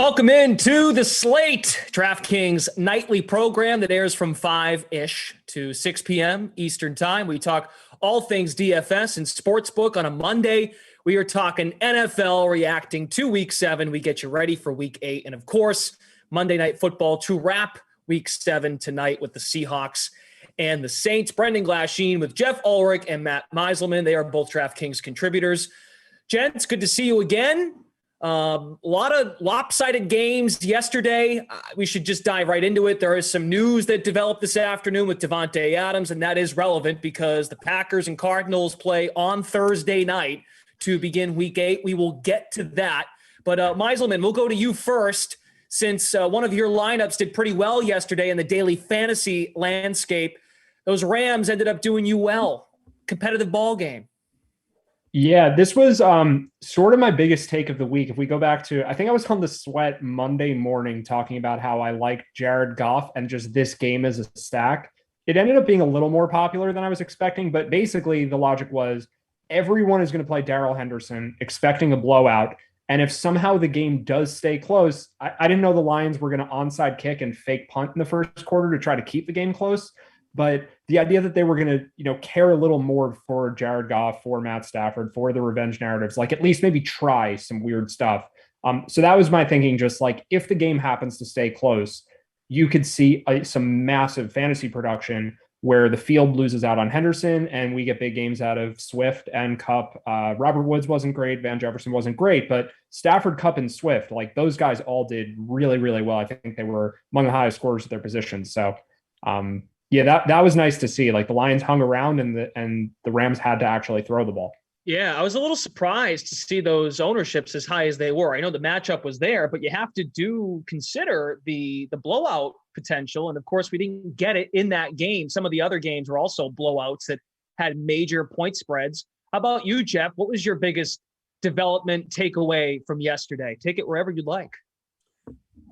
Welcome into the Slate, DraftKings nightly program that airs from 5-ish to 6 p.m. Eastern Time. We talk all things DFS and Sportsbook on a Monday. We are talking NFL, reacting to Week 7. We get you ready for Week 8. And, of course, Monday Night Football to wrap Week 7 tonight with the Seahawks and the Saints. Brendan Glasheen with Geoff, Ulrich, and Matt Meisleman. They are both DraftKings contributors. Gents, good to see you again. A lot of lopsided games yesterday. We should just dive right into it. There is some news that developed this afternoon with Davante Adams, and that is relevant because the Packers and Cardinals play on Thursday night to begin Week 8. We will get to that. But Meisleman, we'll go to you first since one of your lineups did pretty well yesterday in the daily fantasy landscape. Those Rams ended up doing you well. Competitive ball game. Yeah, this was sort of my biggest take of the week. If we go back to, I think I was on the Sweat Monday morning talking about how I like Jared Goff and just this game as a stack. It ended up being a little more popular than I was expecting, but basically the logic was everyone is going to play Darrell Henderson, expecting a blowout. And if somehow the game does stay close, I didn't know the Lions were going to onside kick and fake punt in the first quarter to try to keep the game close. But the idea that they were going to, care a little more for Jared Goff, for Matt Stafford, for the revenge narratives, like at least maybe try some weird stuff. So that was my thinking, just like if the game happens to stay close, you could see some massive fantasy production where the field loses out on Henderson and we get big games out of Swift and Kupp. Robert Woods wasn't great. Van Jefferson wasn't great, but Stafford, Kupp, and Swift, like those guys all did really, really well. I think they were among the highest scorers at their positions. So, yeah, that was nice to see. Like the Lions hung around and the Rams had to actually throw the ball. Yeah, I was a little surprised to see those ownerships as high as they were. I know the matchup was there, but you have to consider the blowout potential. And of course, we didn't get it in that game. Some of the other games were also blowouts that had major point spreads. How about you, Geoff? What was your biggest development takeaway from yesterday? Take it wherever you'd like.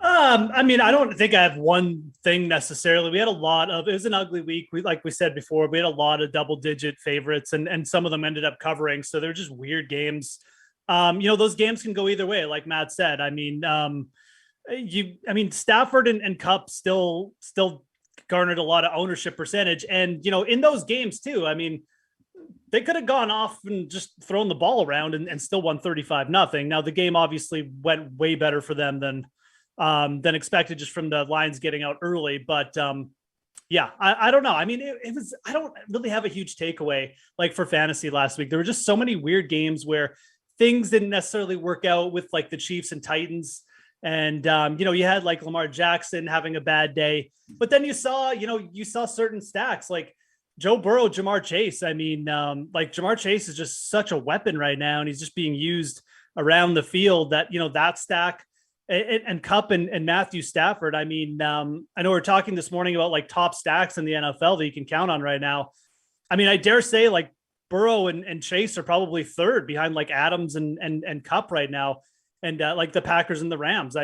I don't think I have one thing necessarily. We had it was an ugly week. Like we said before, we had a lot of double-digit favorites, and some of them ended up covering. So they're just weird games. Those games can go either way, like Matt said. Stafford and Kupp still garnered a lot of ownership percentage, and in those games too. They could have gone off and just thrown the ball around and still won 35-0. Now the game obviously went way better for them than expected just from the Lions getting out early. But I don't know. I don't really have a huge takeaway like for fantasy last week. There were just so many weird games where things didn't necessarily work out with like the Chiefs and Titans. And, you had like Lamar Jackson having a bad day, but then you saw certain stacks like Joe Burrow, Jamar Chase. Jamar Chase is just such a weapon right now. And he's just being used around the field that, that stack, and Kupp and Matthew Stafford. I know we're talking this morning about like top stacks in the NFL that you can count on right now. I dare say like Burrow and Chase are probably third behind like Adams and Kupp right now. And like the Packers and the Rams.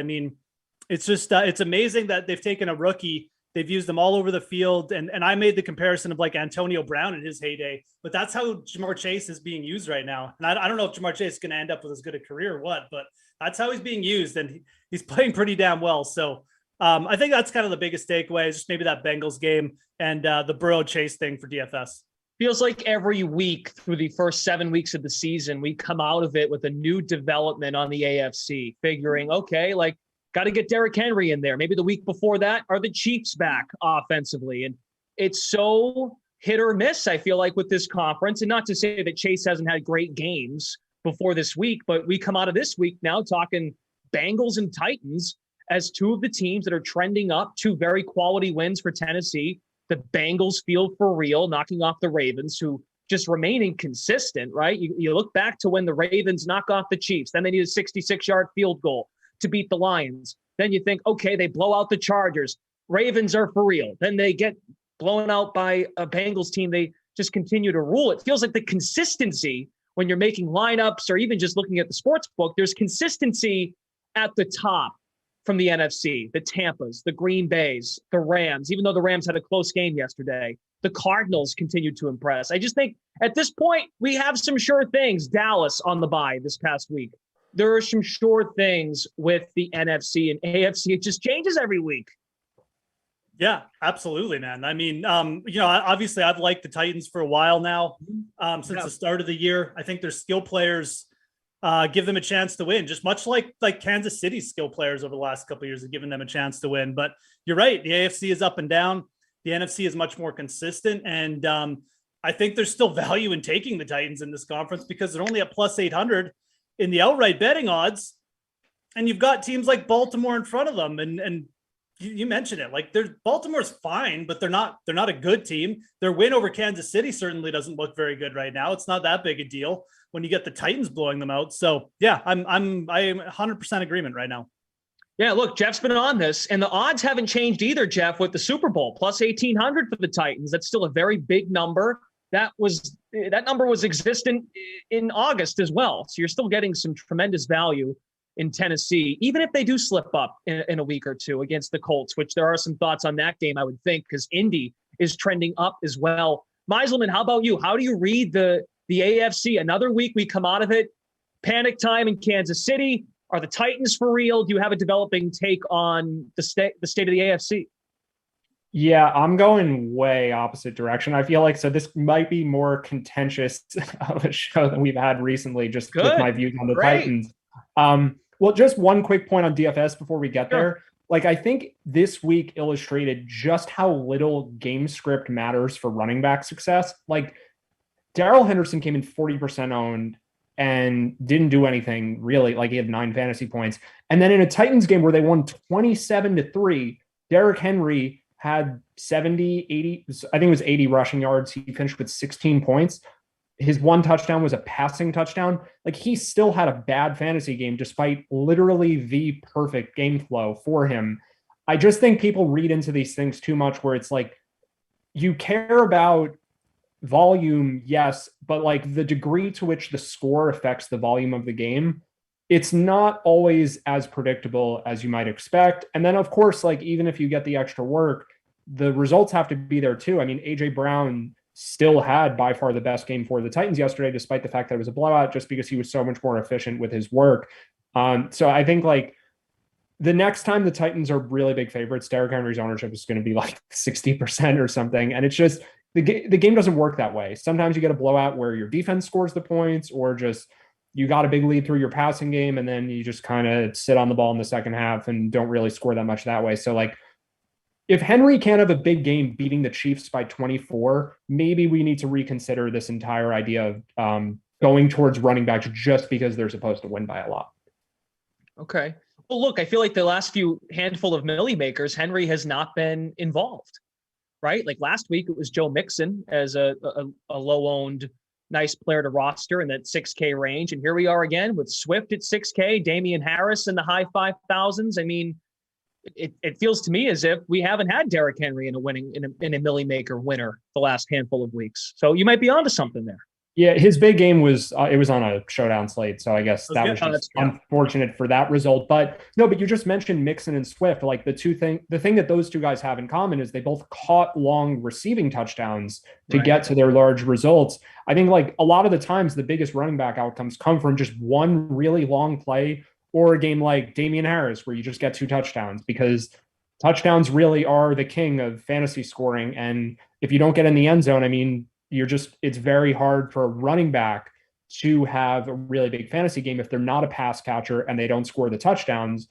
It's just, it's amazing that they've taken a rookie. They've used them all over the field. And I made the comparison of like Antonio Brown in his heyday, but that's how Jamar Chase is being used right now. And I don't know if Jamar Chase is going to end up with as good a career or what, but that's how he's being used, and he's playing pretty damn well. So I think that's kind of the biggest takeaway, is just maybe that Bengals game and the Burrow Chase thing for DFS. Feels like every week through the first 7 weeks of the season, we come out of it with a new development on the AFC, figuring, okay, like got to get Derrick Henry in there. Maybe the week before that, are the Chiefs back offensively? And it's so hit or miss, I feel like, with this conference. And not to say that Chase hasn't had great games before this week, but we come out of this week now talking Bengals and Titans as two of the teams that are trending up, two very quality wins for Tennessee. The Bengals feel for real, knocking off the Ravens, who just remain inconsistent, right? You look back to when the Ravens knock off the Chiefs, then they need a 66-yard field goal to beat the Lions. Then you think, okay, they blow out the Chargers. Ravens are for real. Then they get blown out by a Bengals team. They just continue to rule. It feels like the consistency when you're making lineups or even just looking at the sports book, there's consistency at the top from the NFC, the Tampas, the Green Bays, the Rams, even though the Rams had a close game yesterday. The Cardinals continued to impress. I just think at this point, we have some sure things. Dallas on the bye this past week. there are some sure things with the NFC and AFC. It just changes every week. Yeah, absolutely, man. I mean, obviously I've liked the Titans for a while now, since the start of the year. I think their skill players give them a chance to win, just much like Kansas City's skill players over the last couple of years have given them a chance to win. But you're right. The AFC is up and down. The NFC is much more consistent. And I think there's still value in taking the Titans in this conference because they're only at plus 800 in the outright betting odds. And you've got teams like Baltimore in front of them. And you mentioned it, like Baltimore's fine, but they're not a good team. Their win over Kansas City certainly doesn't look very good right now. It's not that big a deal when you get the Titans blowing them out. So yeah, I'm 100% agreement right now. Yeah, look, Geoff's been on this, and the odds haven't changed either, Geoff, with the Super Bowl, plus 1,800 for the Titans. That's still a very big number. That number was existent in August as well. So you're still getting some tremendous value in Tennessee, even if they do slip up in a week or two against the Colts, which there are some thoughts on that game, I would think, because Indy is trending up as well. Meisleman, how about you? How do you read the AFC? Another week we come out of it. Panic time in Kansas City. Are the Titans for real? Do you have a developing take on the state of the AFC? Yeah, I'm going way opposite direction. I feel like this might be more contentious of a show than we've had recently, just with my views on the Titans. Well, just one quick point on DFS before we get there. Like, I think this week illustrated just how little game script matters for running back success. Like, Darrell Henderson came in 40% owned and didn't do anything really. Like, he had 9 fantasy points. And then in a Titans game where they won 27-3, Derrick Henry had 70, 80, I think it was 80 rushing yards. He finished with 16 points. His one touchdown was a passing touchdown. Like, he still had a bad fantasy game despite literally the perfect game flow for him. I just think people read into these things too much, where it's like, you care about volume, yes, but like the degree to which the score affects the volume of the game, it's not always as predictable as you might expect. And then, of course, like, even if you get the extra work, the results have to be there too. I mean, AJ Brown still had by far the best game for the Titans yesterday, despite the fact that it was a blowout, just because he was so much more efficient with his work. So I think, like, the next time the Titans are really big favorites, Derrick Henry's ownership is going to be like 60% or something. And it's just, the game doesn't work that way. Sometimes you get a blowout where your defense scores the points, or just you got a big lead through your passing game, and then you just kind of sit on the ball in the second half and don't really score that much that way. So, like, if Henry can't have a big game beating the Chiefs by 24, maybe we need to reconsider this entire idea of going towards running backs just because they're supposed to win by a lot. Okay. Well, look, I feel like the last few handful of milli makers, Henry has not been involved, right? Like last week, it was Joe Mixon as a low-owned, nice player to roster in that 6K range. And here we are again with Swift at 6K, Damian Harris in the high 5,000s. I mean, it feels to me as if we haven't had Derrick Henry in a milli maker winner the last handful of weeks. So you might be onto something there. Yeah, his big game was it was on a showdown slate, so I guess that was just unfortunate for that result. But no, but you just mentioned Mixon and Swift. Like, the thing that those two guys have in common is they both caught long receiving touchdowns to get to their large results. I think, like, a lot of the times the biggest running back outcomes come from just one really long play, or a game like Damian Harris where you just get 2 touchdowns, because touchdowns really are the king of fantasy scoring. And if you don't get in the end zone, I mean, it's very hard for a running back to have a really big fantasy game if they're not a pass catcher and they don't score the touchdowns.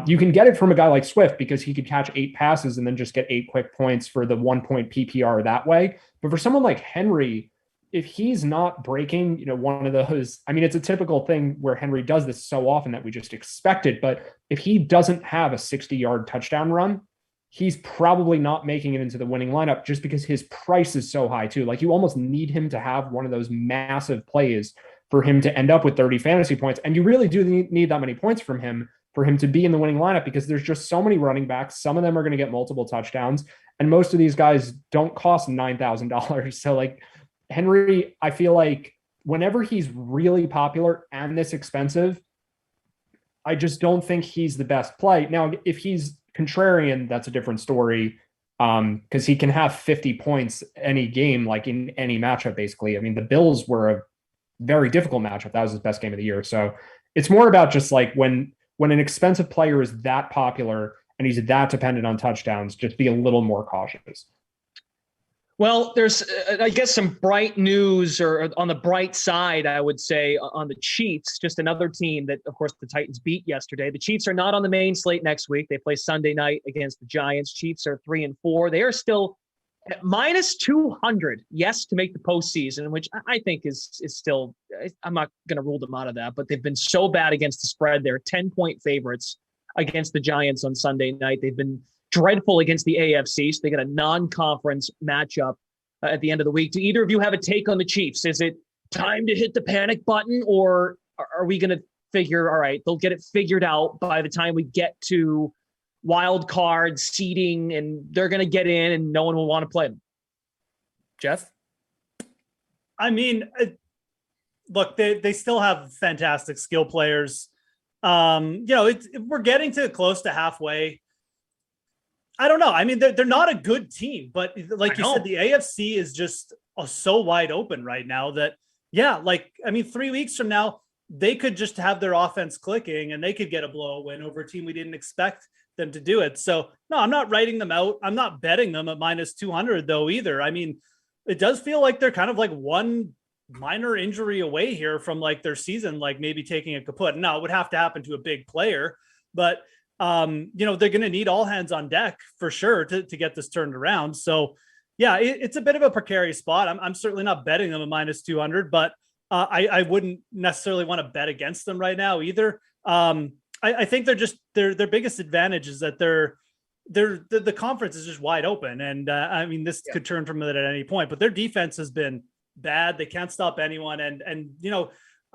You can get it from a guy like Swift because he could catch 8 passes and then just get 8 quick points for the 1-point PPR that way. But for someone like Henry, if he's not breaking, one of those, I mean, it's a typical thing where Henry does this so often that we just expect it. But if he doesn't have a 60-yard touchdown run, he's probably not making it into the winning lineup, just because his price is so high too. Like, you almost need him to have one of those massive plays for him to end up with 30 fantasy points. And you really do need that many points from him for him to be in the winning lineup, because there's just so many running backs. Some of them are going to get multiple touchdowns, and most of these guys don't cost $9,000. So, like, Henry, I feel like whenever he's really popular and this expensive, I just don't think he's the best play. Now, if he's contrarian, that's a different story, because he can have 50 points any game, like in any matchup, basically. I mean, the Bills were a very difficult matchup. That was his best game of the year. So It's more about just like when an expensive player is that popular and he's that dependent on touchdowns, just be a little more cautious. Well, there's, I guess, some bright news, or on the bright side, I would say, on the Chiefs, just another team that, of course, the Titans beat yesterday. The Chiefs are not on the main slate next week. They play Sunday night against the Giants. Chiefs are 3-4. They are still at -200, yes, to make the postseason, which I think is still, I'm not going to rule them out of that, but they've been so bad against the spread. They're 10-point favorites against the Giants on Sunday night. They've been dreadful against the AFC, so they got a non-conference matchup at the end of the week. Do either of you have a take on the Chiefs? Is it time to hit the panic button, or are we going to figure, all right, they'll get it figured out by the time we get to wild card seeding, and they're going to get in and no one will want to play them? Geoff? I mean, look, they still have fantastic skill players. We're getting to close to halfway. I don't know. I mean, they're not a good team, but like you said, the AFC is just so wide open right now that, 3 weeks from now, they could just have their offense clicking and they could get a blowout win over a team we didn't expect them to do it. So no, I'm not writing them out. I'm not betting them at -200 though either. I mean, it does feel like they're kind of like one minor injury away here from like their season, like maybe taking a kaput. Now it would have to happen to a big player, but they're going to need all hands on deck for sure to get this turned around. So yeah, it's a bit of a precarious spot. I'm certainly not betting them at -200, but I wouldn't necessarily want to bet against them right now either. I think their biggest advantage is that the conference is just wide open. And this could turn from it at any point, but their defense has been bad. They can't stop anyone.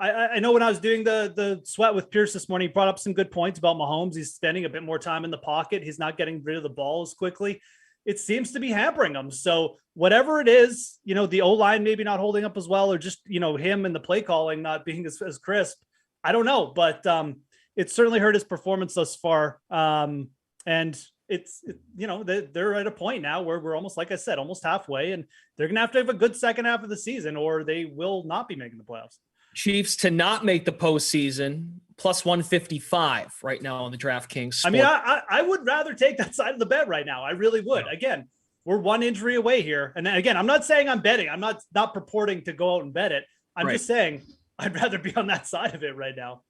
I know when I was doing the sweat with Pierce this morning, he brought up some good points about Mahomes. He's spending a bit more time in the pocket. He's not getting rid of the ball as quickly. It seems to be hampering him. So whatever it is, the O-line maybe not holding up as well, or just, him and the play calling not being as crisp. I don't know, but it certainly hurt his performance thus far. And they're at a point now where we're almost, like I said, almost halfway, and they're going to have a good second half of the season or they will not be making the playoffs. Chiefs to not make the postseason, +155 right now on the DraftKings sport. I mean, I would rather take that side of the bet right now. I really would. Yeah. Again, we're one injury away here. And again, I'm not saying I'm betting. I'm not purporting to go out and bet it. I'm just saying I'd rather be on that side of it right now.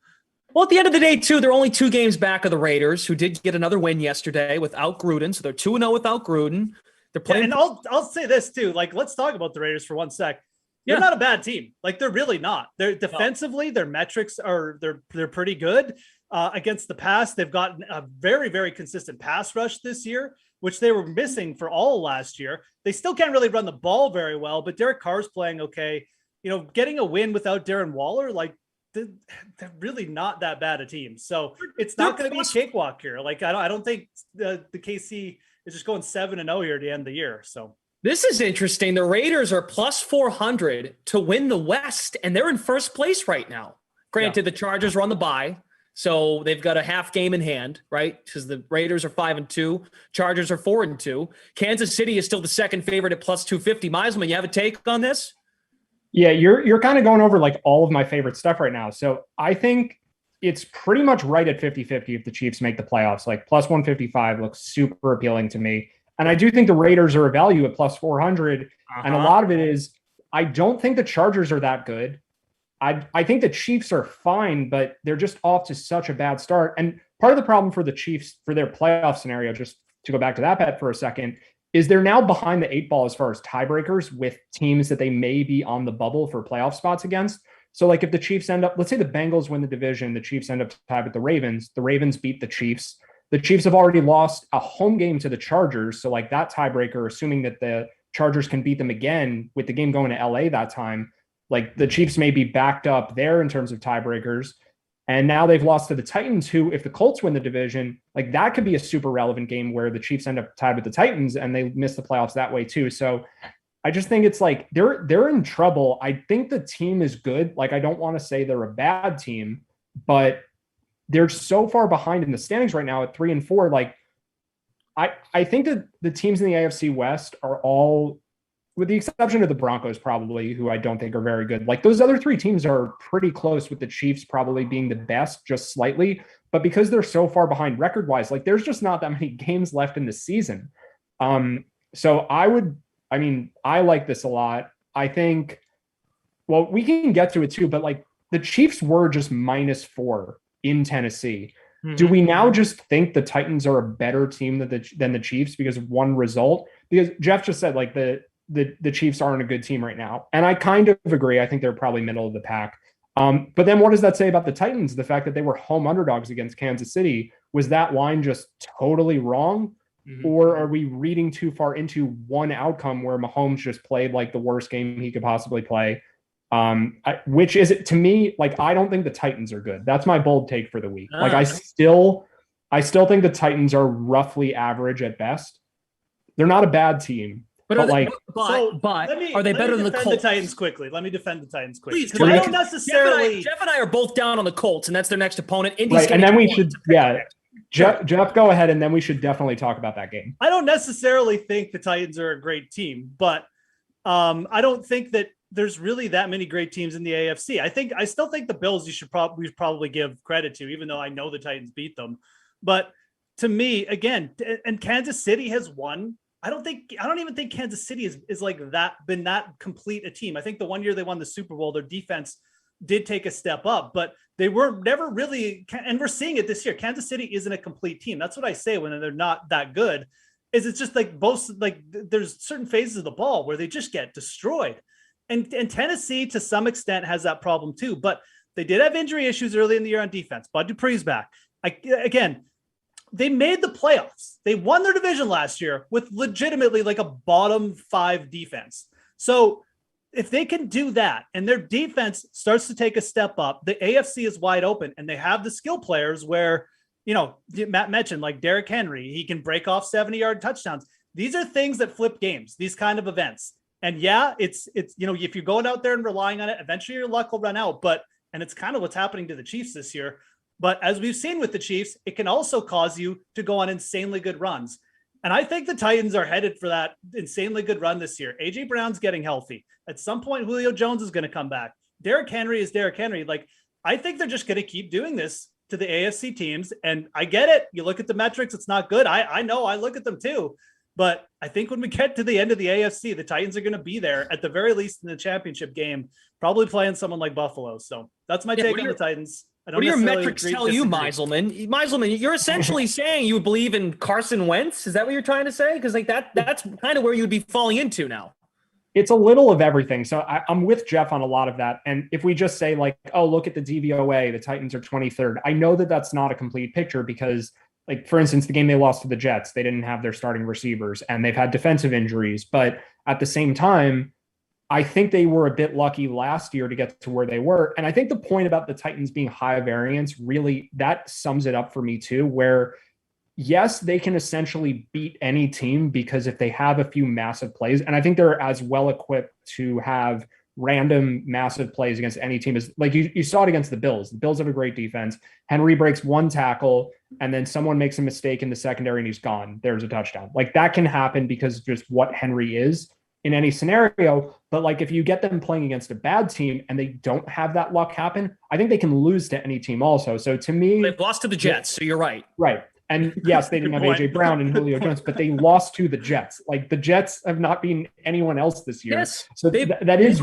Well, at the end of the day, too, they're only 2 games back of the Raiders, who did get another win yesterday without Gruden. So they're 2-0 without Gruden. They're playing. Yeah, and I'll say this too. Like, let's talk about the Raiders for one sec. They're not a bad team. Like, they're really not. They're defensively, their metrics are they're pretty good against the pass. They've gotten a very, very consistent pass rush this year, which they were missing for all last year. They still can't really run the ball very well, but Derek Carr's playing okay. Getting a win without Darren Waller, like, they're really not that bad a team. So it's not going to be a cakewalk here. Like, I don't think the KC is just going 7-0 here at the end of the year. So. This is interesting. The Raiders are +400 to win the West, and they're in first place right now. Granted, the Chargers are on the bye, so they've got a half game in hand, right? Because the Raiders are 5-2, Chargers are 4-2. Kansas City is still the second favorite at +250. Meisleman, you have a take on this? Yeah, you're kind of going over like all of my favorite stuff right now. So I think it's pretty much right at 50-50 if the Chiefs make the playoffs. Like +155 looks super appealing to me. And I do think the Raiders are a value at +400. And a lot of it is, I don't think the Chargers are that good. I think the Chiefs are fine, but they're just off to such a bad start. And part of the problem for the Chiefs, for their playoff scenario, just to go back to that bet for a second, is they're now behind the 8 ball as far as tiebreakers with teams that they may be on the bubble for playoff spots against. So like if the Chiefs end up, let's say the Bengals win the division, the Chiefs end up tied with the Ravens beat the Chiefs. The Chiefs have already lost a home game to the Chargers. So like that tiebreaker, assuming that the Chargers can beat them again with the game going to LA that time, like the Chiefs may be backed up there in terms of tiebreakers. And now they've lost to the Titans, who, if the Colts win the division, like that could be a super relevant game where the Chiefs end up tied with the Titans and they miss the playoffs that way too. So I just think it's like they're in trouble. I think the team is good. Like, I don't want to say they're a bad team, but they're so far behind in the standings right now at 3-4. Like, I think that the teams in the AFC West are all with the exception of the Broncos, probably, who I don't think are very good. Like those other three teams are pretty close, with the Chiefs probably being the best, just slightly. But because they're so far behind record-wise, like there's just not that many games left in the season. So I like this a lot. I think, well, we can get to it too, but like the Chiefs were just -4 in Tennessee. Mm-hmm. Do we now just think the Titans are a better team than the Chiefs because of one result? Because Geoff just said like the Chiefs aren't a good team right now. And I kind of agree. I think they're probably middle of the pack. But then what does that say about the Titans? The fact that they were home underdogs against Kansas City, was that line just totally wrong? Mm-hmm. Or are we reading too far into one outcome where Mahomes just played like the worst game he could possibly play? Which is it to me? Like, I don't think the Titans are good. That's my bold take for the week. Like, I still think the Titans are roughly average at best. They're not a bad team. But are they better than the Colts? Let me defend the Titans quickly. Please, I don't necessarily. Jeff and I are both down on the Colts, and that's their next opponent. Right, and then we should, Geoff, go ahead, and then we should definitely talk about that game. I don't necessarily think the Titans are a great team, but I don't think that there's really that many great teams in the AFC. I still think the Bills we should probably give credit to, even though I know the Titans beat them. But to me, again, and Kansas City has won. I don't even think Kansas City is like been that complete a team. I think the one year they won the Super Bowl, their defense did take a step up, but they were never really, and we're seeing it this year. Kansas City isn't a complete team. That's what I say when they're not that good, is it's just like both, like there's certain phases of the ball where they just get destroyed. And Tennessee to some extent has that problem too, but they did have injury issues early in the year on defense. Bud Dupree's back. Again, they made the playoffs. They won their division last year with legitimately like a bottom 5 defense. So if they can do that and their defense starts to take a step up, the AFC is wide open, and they have the skill players where, Matt mentioned like Derrick Henry, he can break off 70-yard touchdowns. These are things that flip games, these kind of events. And yeah, it's if you're going out there and relying on it, eventually your luck will run out. And it's kind of what's happening to the Chiefs this year. But as we've seen with the Chiefs, it can also cause you to go on insanely good runs. And I think the Titans are headed for that insanely good run this year. A.J. Brown's getting healthy. At some point, Julio Jones is going to come back. Derrick Henry is Derrick Henry. Like, I think they're just going to keep doing this to the AFC teams. And I get it. You look at the metrics, it's not good. I know, I look at them too. But I think when we get to the end of the AFC, the Titans are going to be there at the very least in the championship game, probably playing someone like Buffalo. So that's my take on the Titans. What do your metrics tell you, Meisleman? Meisleman, you're essentially saying you believe in Carson Wentz. Is that what you're trying to say? Because like that's kind of where you would be falling into now. It's a little of everything. So I'm with Geoff on a lot of that. And if we just say like, oh, look at the DVOA, the Titans are 23rd. I know that that's not a complete picture because, like, for instance, the game they lost to the Jets, they didn't have their starting receivers and they've had defensive injuries. But at the same time, I think they were a bit lucky last year to get to where they were. And I think the point about the Titans being high variance, really, that sums it up for me too, where yes, they can essentially beat any team because if they have a few massive plays, and I think they're as well equipped to have random massive plays against any team as, like, you saw it against the Bills. The Bills have a great defense. Henry breaks one tackle and then someone makes a mistake in the secondary and he's gone. There's a touchdown. Like, that can happen because just what Henry is in any scenario. But like, if you get them playing against a bad team and they don't have that luck happen, I think they can lose to any team also. So to me, they've lost to the Jets. So you're right. Right. And yes, they didn't have AJ Brown and Julio Jones, but they lost to the Jets. Like, the Jets have not been anyone else this year. Yes. So that is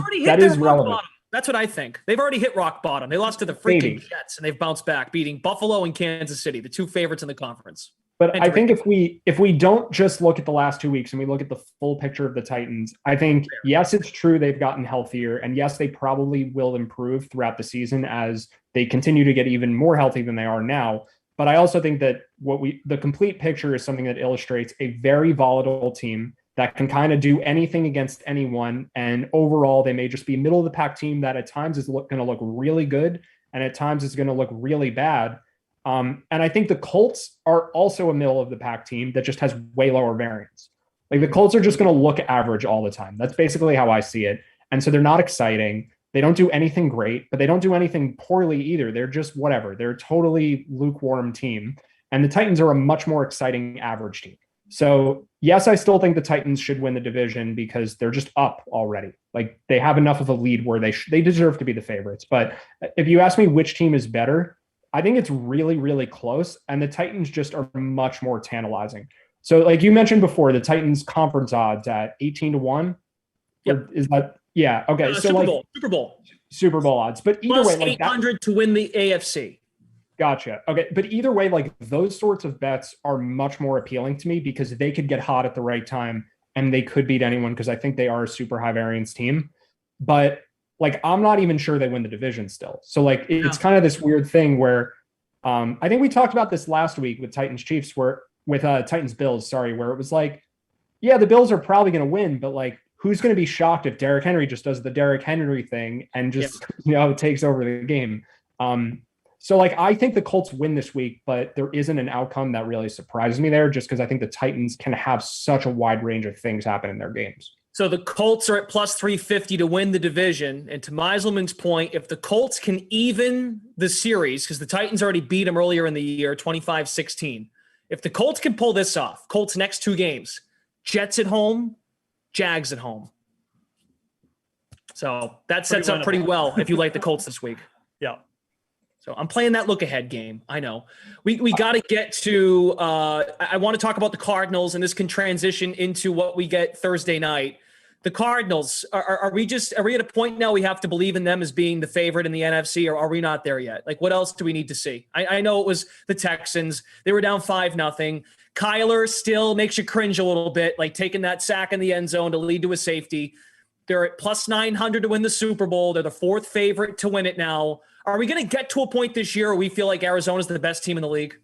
relevant. Bottom. That's what I think. They've already hit rock bottom. They lost to the freaking Jets and they've bounced back, beating Buffalo and Kansas City, the two favorites in the conference. But I think if we don't just look at the last 2 weeks and we look at the full picture of the Titans, I think, yes, it's true they've gotten healthier. And yes, they probably will improve throughout the season as they continue to get even more healthy than they are now. But I also think that the complete picture is something that illustrates a very volatile team that can kind of do anything against anyone. And overall, they may just be a middle of the pack team that at times is going to look really good and at times is going to look really bad. And I think the Colts are also a middle of the pack team that just has way lower variance. Like, the Colts are just going to look average all the time. That's basically how I see it. And so they're not exciting. They don't do anything great, but they don't do anything poorly either. They're just whatever. They're a totally lukewarm team. And the Titans are a much more exciting average team. So yes, I still think the Titans should win the division because they're just up already. Like they have enough of a lead where they deserve to be the favorites. But if you ask me which team is better, I think it's really, really close. And the Titans just are much more tantalizing. So like you mentioned before, the Titans conference odds at 18-1. Yep. Is that, yeah. Okay. So Super Bowl odds, but either plus way, like 800 to win the AFC. Gotcha. Okay. But either way, like those sorts of bets are much more appealing to me because they could get hot at the right time and they could beat anyone because I think they are a super high variance team. But like, I'm not even sure they win the division still. So like, it's kind of this weird thing where I think we talked about this last week with Titans Chiefs with Titans Bills, where it was like, yeah, the Bills are probably going to win, but like, who's going to be shocked if Derrick Henry just does the Derrick Henry thing and just, takes over the game? So like, I think the Colts win this week, but there isn't an outcome that really surprises me there just because I think the Titans can have such a wide range of things happen in their games. So the Colts are at plus 350 to win the division. And to Meisleman's point, if the Colts can even the series, because the Titans already beat them earlier in the year, 25-16. If the Colts can pull this off, Colts next 2 games, Jets at home, Jags at home. So that sets up pretty well if you like the Colts this week. Yeah. So I'm playing that look ahead game. I know we got to get to, I want to talk about the Cardinals, and this can transition into what we get Thursday night. The Cardinals, are we at a point now we have to believe in them as being the favorite in the NFC, or are we not there yet? Like, what else do we need to see? I know it was the Texans. They were down 5-0. Kyler still makes you cringe a little bit, like taking that sack in the end zone to lead to a safety. They're at plus 900 to win the Super Bowl. They're the 4th favorite to win it now. Are we going to get to a point this year where we feel like Arizona's the best team in the league?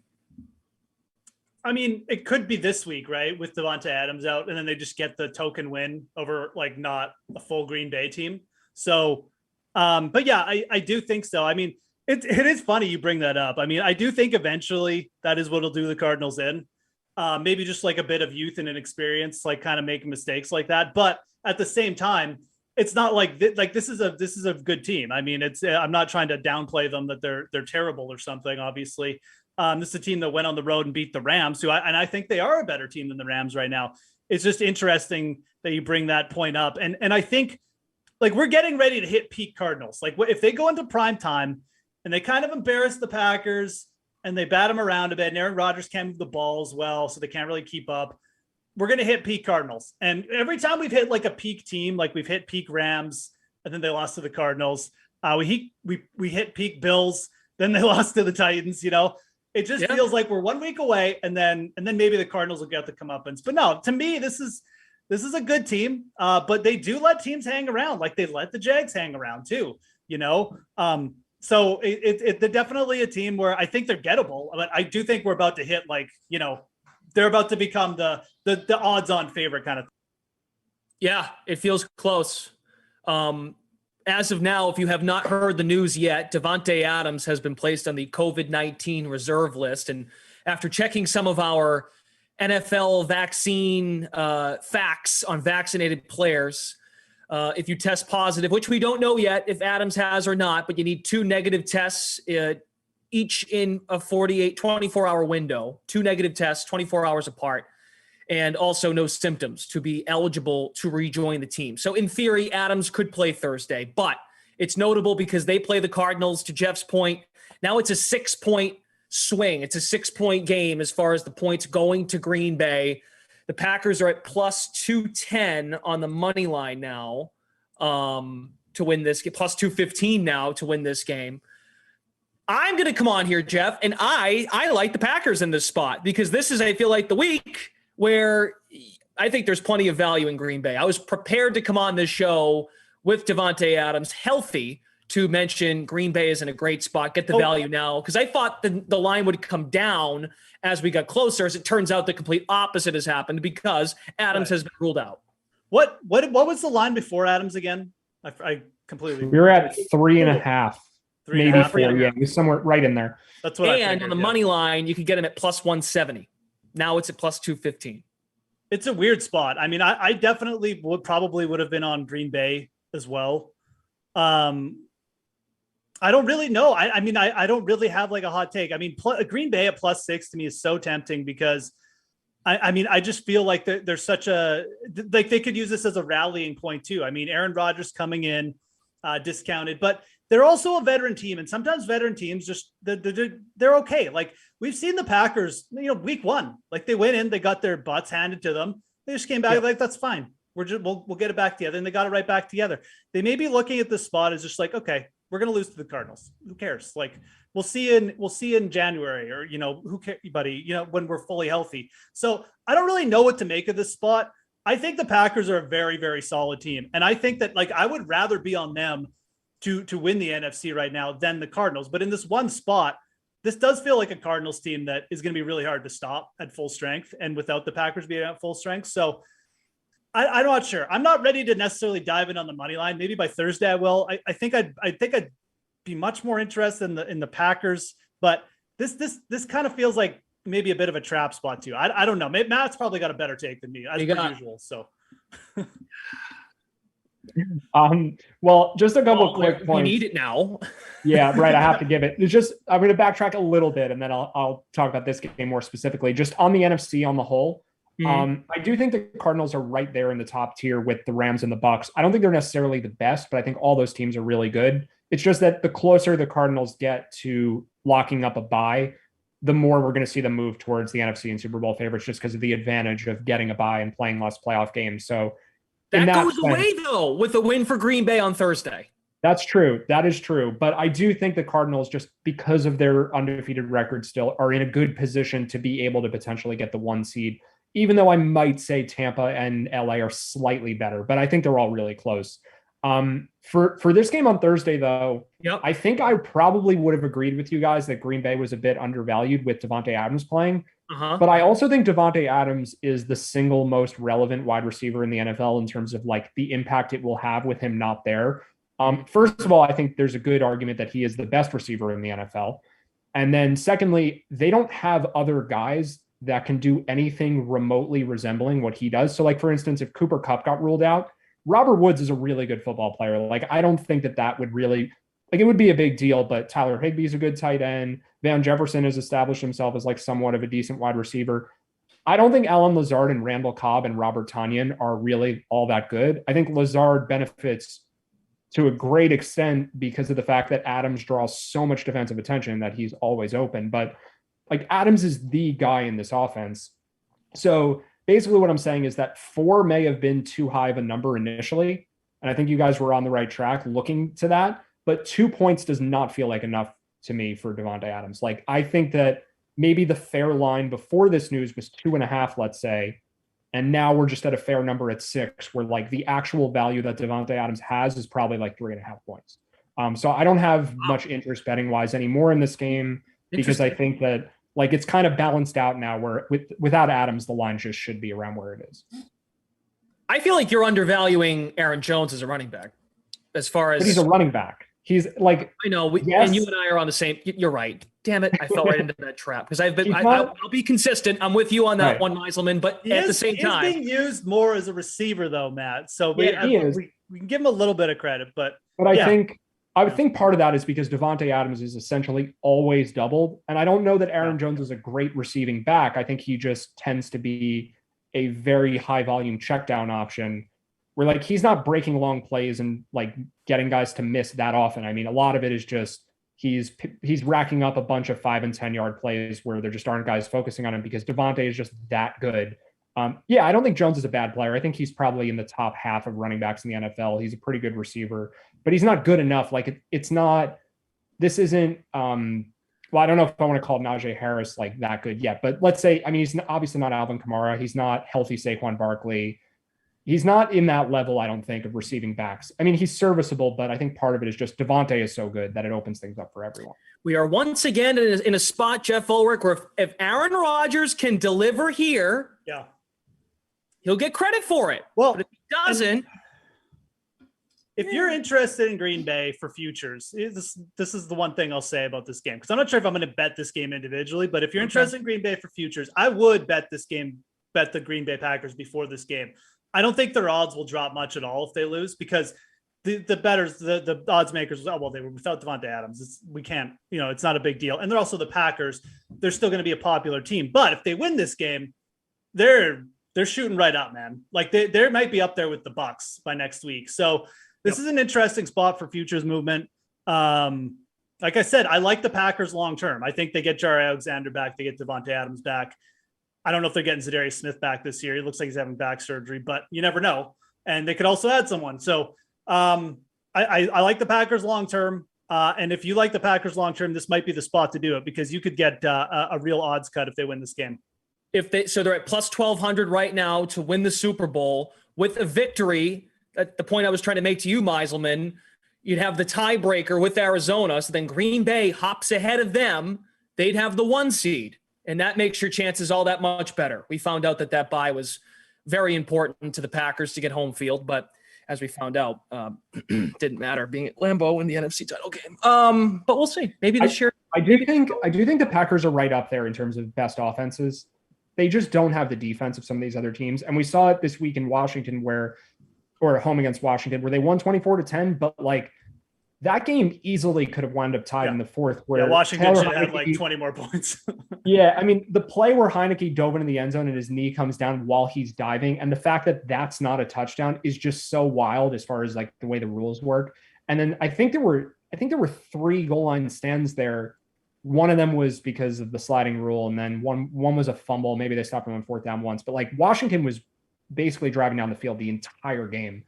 I mean, it could be this week, right? With Davante Adams out, and then they just get the token win over like not a full Green Bay team. So, but yeah, I do think so. I mean, it is funny you bring that up. I mean, I do think eventually that is what'll do the Cardinals in. Maybe just like a bit of youth and inexperience, like kind of making mistakes like that. But at the same time, it's not like this is a good team. I mean, I'm not trying to downplay them that they're terrible or something. Obviously, this is a team that went on the road and beat the Rams, and I think they are a better team than the Rams right now. It's just interesting that you bring that point up, and I think like we're getting ready to hit peak Cardinals. Like if they go into prime time and they kind of embarrass the Packers and they bat them around a bit, and Aaron Rodgers can't move the ball as well, so they can't really keep up. We're going to hit peak Cardinals. And every time we've hit like a peak team, like we've hit peak Rams, and then they lost to the Cardinals. We hit peak Bills, then they lost to the Titans. It just feels like we're 1 week away, and then maybe the Cardinals will get the comeuppance. But no, to me, this is a good team. But they do let teams hang around, like they let the Jags hang around too. So they're definitely a team where I think they're gettable. But I do think we're about to hit they're about to become the odds-on favorite kind of thing. Yeah, it feels close. As of now, if you have not heard the news yet, Davante Adams has been placed on the COVID-19 reserve list. And after checking some of our NFL vaccine facts on vaccinated players, if you test positive, which we don't know yet if Adams has or not, but you need 2 negative tests each in a 24-hour window, 2 negative tests, 24 hours apart, and also no symptoms to be eligible to rejoin the team. So in theory, Adams could play Thursday, but it's notable because they play the Cardinals, to Geoff's point. Now it's a 6-point swing. It's a 6-point game as far as the points going to Green Bay. The Packers are at plus 210 on the money line now to win this game, plus 215 now to win this game. I'm going to come on here, Geoff, and I like the Packers in this spot because this is, I feel like, the week where I think there's plenty of value in Green Bay. I was prepared to come on this show with Davante Adams healthy to mention Green Bay is in a great spot, get the value now, because I thought the line would come down as we got closer. As it turns out, the complete opposite has happened because Adams has been ruled out. What was the line before Adams again? I completely. We were at 3.5. Maybe 4, yeah, somewhere right in there. That's what I figured. And on the money line, you could get him at plus 170. Now it's at plus 215. It's a weird spot. I mean, I definitely would have been on Green Bay as well. I don't really know. I mean, I don't really have like a hot take. I mean, Green Bay at plus 6 to me is so tempting because I mean, I just feel like there's such a, like they could use this as a rallying point too. I mean, Aaron Rodgers coming in discounted, but they're also a veteran team. And sometimes veteran teams just, they're okay. Like we've seen the Packers, week one, like they went in, they got their butts handed to them. They just came back like, that's fine. We'll get it back together. And they got it right back together. They may be looking at this spot as just like, okay, we're going to lose to the Cardinals. Who cares? Like we'll see in January or, who cares, buddy, when we're fully healthy. So I don't really know what to make of this spot. I think the Packers are a very, very solid team. And I think that like, I would rather be on them to win the NFC right now than the Cardinals. But in this one spot, this does feel like a Cardinals team that is going to be really hard to stop at full strength and without the Packers being at full strength. So I'm not sure. I'm not ready to necessarily dive in on the money line. Maybe by Thursday I will. I think I'd be much more interested in the Packers, but this kind of feels like maybe a bit of a trap spot too. I don't know. Maybe Matt's probably got a better take than me as per usual. So well, just a couple of quick points. We need it now. Yeah, right. I have to give it. It's just I'm going to backtrack a little bit, and then I'll talk about this game more specifically. Just on the NFC on the whole, I do think the Cardinals are right there in the top tier with the Rams and the Bucks. I don't think they're necessarily the best, but I think all those teams are really good. It's just that the closer the Cardinals get to locking up a bye, the more we're going to see them move towards the NFC and Super Bowl favorites, just because of the advantage of getting a bye and playing less playoff games. So that goes away though with the win for Green Bay on Thursday. That's true. That is true. But I do think the Cardinals, just because of their undefeated record, still are in a good position to be able to potentially get the 1 seed, even though I might say Tampa and LA are slightly better, but I think they're all really close. For this game on Thursday, though, I think I probably would have agreed with you guys that Green Bay was a bit undervalued with Davante Adams playing. But I also think Davante Adams is the single most relevant wide receiver in the NFL in terms of like the impact it will have with him not there. First of all, I think there's a good argument that he is the best receiver in the NFL. And then secondly, they don't have other guys that can do anything remotely resembling what he does. So like, for instance, if Cooper Kupp got ruled out, Robert Woods is a really good football player. Like, I don't think that would really, like, it would be a big deal, but Tyler Higbee's a good tight end. Van Jefferson has established himself as like somewhat of a decent wide receiver. I don't think Alan Lazard and Randall Cobb and Robert Tonyan are really all that good. I think Lazard benefits to a great extent because of the fact that Adams draws so much defensive attention that he's always open. But like, Adams is the guy in this offense. So basically what I'm saying is that 4 may have been too high of a number initially. And I think you guys were on the right track looking to that, but 2 points does not feel like enough to me for Davante Adams. Like, I think that maybe the fair line before this news was 2.5, let's say. And now we're just at a fair number at 6, where like the actual value that Davante Adams has is probably like 3.5 points. So I don't have much interest betting wise anymore in this game, because I think that like it's kind of balanced out now where without Adams, the line just should be around where it is. I feel like you're undervaluing Aaron Jones as a running back as far as. But he's a running back. He's like, I know, and you and I are on the same. You're right. Damn it, I fell right into that trap because I've been. I'll be consistent. I'm with you on that one, Meisleman. But at the same time, he's being used more as a receiver, though, Matt. So we can give him a little bit of credit, but I would think part of that is because Davante Adams is essentially always doubled, and I don't know that Aaron Jones is a great receiving back. I think he just tends to be a very high volume check down option, where like he's not breaking long plays and like getting guys to miss that often. I mean, a lot of it is just he's racking up a bunch of 5 and 10 yard plays where there just aren't guys focusing on him because Davante is just that good. I don't think Jones is a bad player. I think he's probably in the top half of running backs in the NFL. He's a pretty good receiver, but he's not good enough. Like this isn't, well, I don't know if I want to call Najee Harris like that good yet, but let's say, I mean, he's obviously not Alvin Kamara. He's not healthy Saquon Barkley. He's not in that level, I don't think, of receiving backs. I mean, he's serviceable, but I think part of it is just Davante is so good that it opens things up for everyone. We are once again in a spot, Geoff Ulrich, where if Aaron Rodgers can deliver here, he'll get credit for it. Well, but if he doesn't, if you're interested in Green Bay for futures, this is the one thing I'll say about this game, because I'm not sure if I'm going to bet this game individually, but if you're interested in Green Bay for futures, I would bet the Green Bay Packers before this game. I don't think their odds will drop much at all if they lose, because the bettors, the odds makers, they were without Davante Adams. We can't, it's not a big deal. And they're also the Packers. They're still going to be a popular team. But if they win this game, they're shooting right up, man. Like they might be up there with the Bucks by next week. So this is an interesting spot for futures movement. Like I said, I like the Packers long term. I think they get Jaire Alexander back. They get Devontae Adams back. I don't know if they're getting Zadarius Smith back this year. He looks like he's having back surgery, but you never know. And they could also add someone. So I like the Packers long term. And if you like the Packers long term, this might be the spot to do it because you could get a real odds cut if they win this game. So they're at plus 1,200 right now to win the Super Bowl with a victory. At the point I was trying to make to you, Meisleman, you'd have the tiebreaker with Arizona. So then Green Bay hops ahead of them. They'd have the 1 seed. And that makes your chances all that much better. We found out that bye was very important to the Packers to get home field, but as we found out, didn't matter being at Lambeau in the NFC title game. But we'll see. Maybe this year. I do think the Packers are right up there in terms of best offenses. They just don't have the defense of some of these other teams. And we saw it this week in Washington or home against Washington, where they won 24-10, but like that game easily could have wound up tied in the fourth. Where Washington should have like 20 more points. Yeah, I mean, the play where Heineke dove into the end zone and his knee comes down while he's diving, and the fact that that's not a touchdown is just so wild as far as like the way the rules work. And then I think there were 3 goal line stands there. One of them was because of the sliding rule, and then one was a fumble. Maybe they stopped him on 4th down once, but like Washington was basically driving down the field the entire game.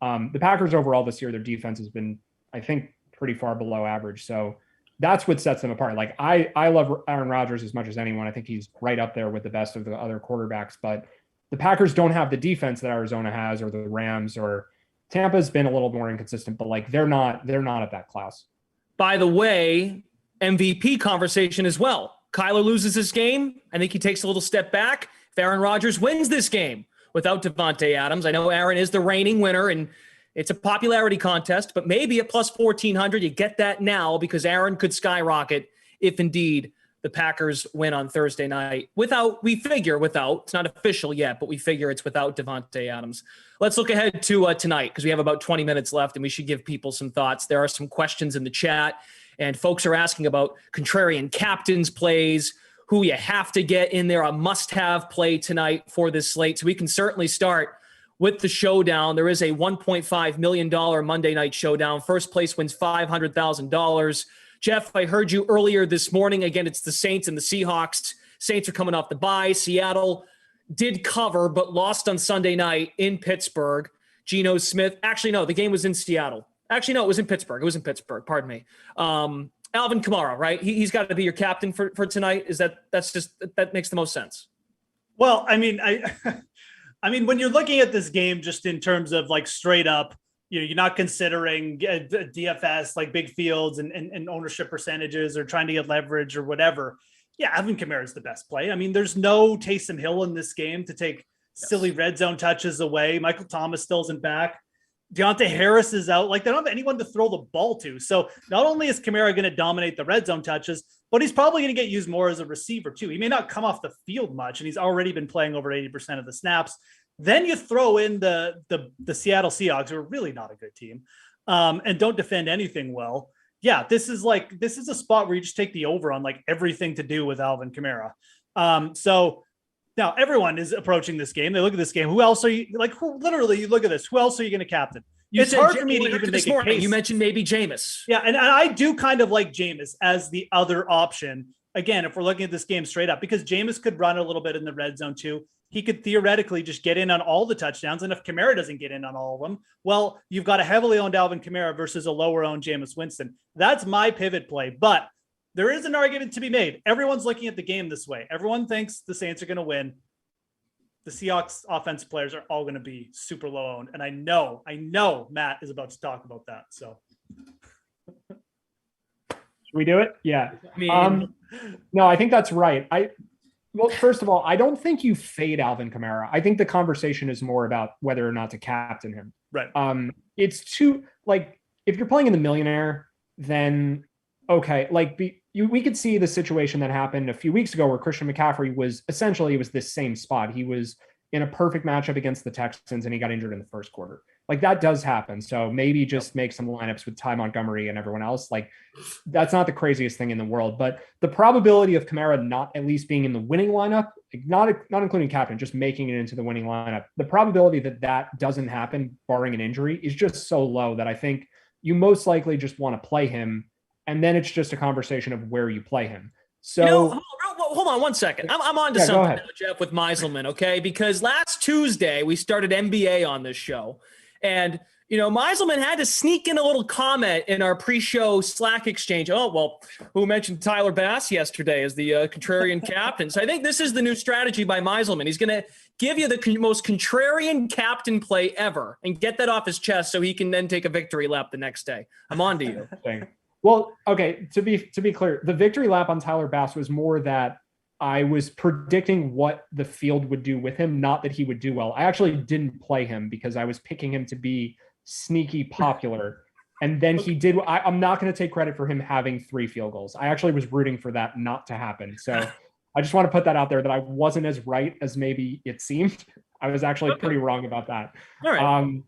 The Packers overall this year, their defense has been, I think, pretty far below average. So that's what sets them apart. Like I love Aaron Rodgers as much as anyone. I think he's right up there with the best of the other quarterbacks, but the Packers don't have the defense that Arizona has, or the Rams, or Tampa's been a little more inconsistent, but like they're not at that class. By the way, MVP conversation as well. Kyler loses this game. I think he takes a little step back. If Aaron Rodgers wins this game without Devontae Adams, I know Aaron is the reigning winner and it's a popularity contest, but maybe at plus 1,400, you get that now because Aaron could skyrocket if indeed the Packers win on Thursday night. It's not official yet, but we figure it's without Devontae Adams. Let's look ahead to tonight because we have about 20 minutes left and we should give people some thoughts. There are some questions in the chat and folks are asking about contrarian captains plays, who you have to get in there, a must-have play tonight for this slate. So we can certainly start with the showdown. There is a $1.5 million Monday night showdown. First place wins $500,000. Geoff, I heard you earlier this morning. Again, it's the Saints and the Seahawks. Saints are coming off the bye. Seattle did cover, but lost on Sunday night in Pittsburgh. Geno Smith. Actually, no, the game was in Seattle. Actually, no, it was in Pittsburgh. Pardon me. Alvin Kamara, right? He's got to be your captain for tonight. That makes the most sense. Well, I mean, I mean, when you're looking at this game, just in terms of like straight up, you're not considering DFS, like big fields and ownership percentages or trying to get leverage or whatever. Yeah, Alvin Kamara is the best play. I mean, there's no Taysom Hill in this game to take silly red zone touches away. Michael Thomas still isn't back. Deontay Harris is out. Like, they don't have anyone to throw the ball to. So not only is Kamara going to dominate the red zone touches, but he's probably going to get used more as a receiver too. He may not come off the field much, and he's already been playing over 80% of the snaps. Then you throw in the Seattle Seahawks, who are really not a good team, and don't defend anything well. Yeah, this is a spot where you just take the over on like everything to do with Alvin Kamara. So now everyone is approaching this game. They look at this game. Who else are you like? Literally, you look at this. Who else are you going to captain? It's hard for me to even make a case. You mentioned maybe Jameis. Yeah, and I do kind of like Jameis as the other option. Again, if we're looking at this game straight up, because Jameis could run a little bit in the red zone too. He could theoretically just get in on all the touchdowns. And if Kamara doesn't get in on all of them, well, you've got a heavily owned Alvin Kamara versus a lower owned Jameis Winston. That's my pivot play. But there is an argument to be made. Everyone's looking at the game this way. Everyone thinks the Saints are going to win. The Seahawks offensive players are all going to be super low owned. And I know Matt is about to talk about that. So should we do it? Yeah. No, I think that's right. Well, first of all, I don't think you fade Alvin Kamara. I think the conversation is more about whether or not to captain him. Right. It's too, like, if you're playing in the millionaire, then okay. Like, we could see the situation that happened a few weeks ago where Christian McCaffrey was this same spot. He was in a perfect matchup against the Texans and he got injured in the first quarter. Like that does happen. So maybe just make some lineups with Ty Montgomery and everyone else. Like that's not the craziest thing in the world, but the probability of Kamara not at least being in the winning lineup, like not including captain, just making it into the winning lineup, the probability that that doesn't happen barring an injury is just so low that I think you most likely just want to play him. And then it's just a conversation of where you play him. So hold on 1 second. I'm on to something now, Geoff, with Meisleman, okay? Because last Tuesday we started NBA on this show, and Meisleman had to sneak in a little comment in our pre-show Slack exchange. Oh, well, who mentioned Tyler Bass yesterday as the contrarian captain? So I think this is the new strategy by Meisleman. He's going to give you the most contrarian captain play ever and get that off his chest so he can then take a victory lap the next day. I'm on to you. Well, okay, to be clear, the victory lap on Tyler Bass was more that I was predicting what the field would do with him, not that he would do well. I actually didn't play him because I was picking him to be sneaky popular. And then he did. I'm not going to take credit for him having 3 field goals. I actually was rooting for that not to happen. So I just want to put that out there that I wasn't as right as maybe it seemed. I was actually pretty wrong about that. All right.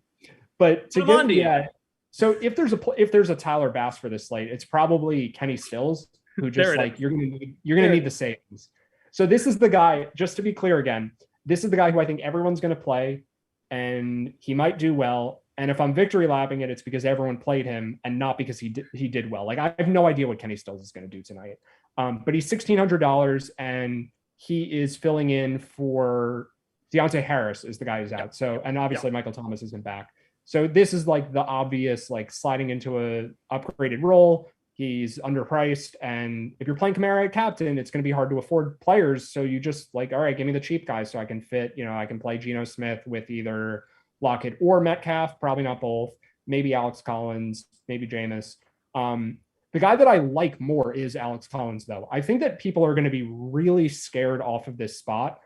But to get, so if there's a Tyler Bass for this slate, it's probably Kenny Stills, who just like you're gonna need the savings. So this is the guy, just to be clear again, this is the guy who I think everyone's going to play, and he might do well. And if I'm victory lapping it, it's because everyone played him and not because he did well. Like I have no idea what Kenny Stills is going to do tonight. But he's $1,600 and he is filling in for Deontay Harris is the guy who's out. So, and obviously Michael Thomas isn't back. So this is like the obvious, like sliding into a upgraded role. He's underpriced. And if you're playing Kamara at captain, it's going to be hard to afford players. So you just like, all right, give me the cheap guys so I can fit, I can play Geno Smith with either Lockett or Metcalf, probably not both, maybe Alex Collins, maybe Jameis. The guy that I like more is Alex Collins, though. I think that people are going to be really scared off of this spot.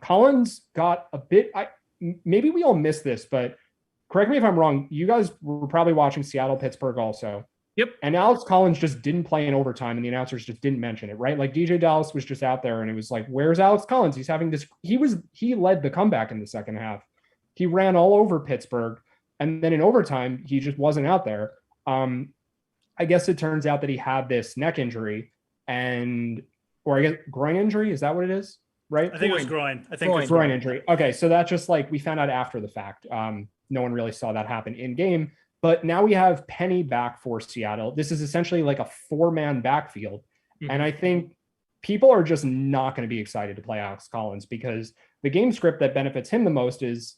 Collins got a bit, maybe we all missed this, but correct me if I'm wrong. You guys were probably watching Seattle-Pittsburgh also. Yep. And Alex Collins just didn't play in overtime, and the announcers just didn't mention it, right? Like DJ Dallas was just out there, and it was like, where's Alex Collins? He's having this. He led the comeback in the second half. He ran all over Pittsburgh, and then in overtime, he just wasn't out there. I guess it turns out that he had this neck injury, or I guess groin injury. Is that what it is? Right? I think it was groin. I think it's groin injury. Okay, so that's just like we found out after the fact. No one really saw that happen in game. But now we have Penny back for Seattle. This is essentially like a 4-man backfield. Mm-hmm. And I think people are just not going to be excited to play Alex Collins because the game script that benefits him the most is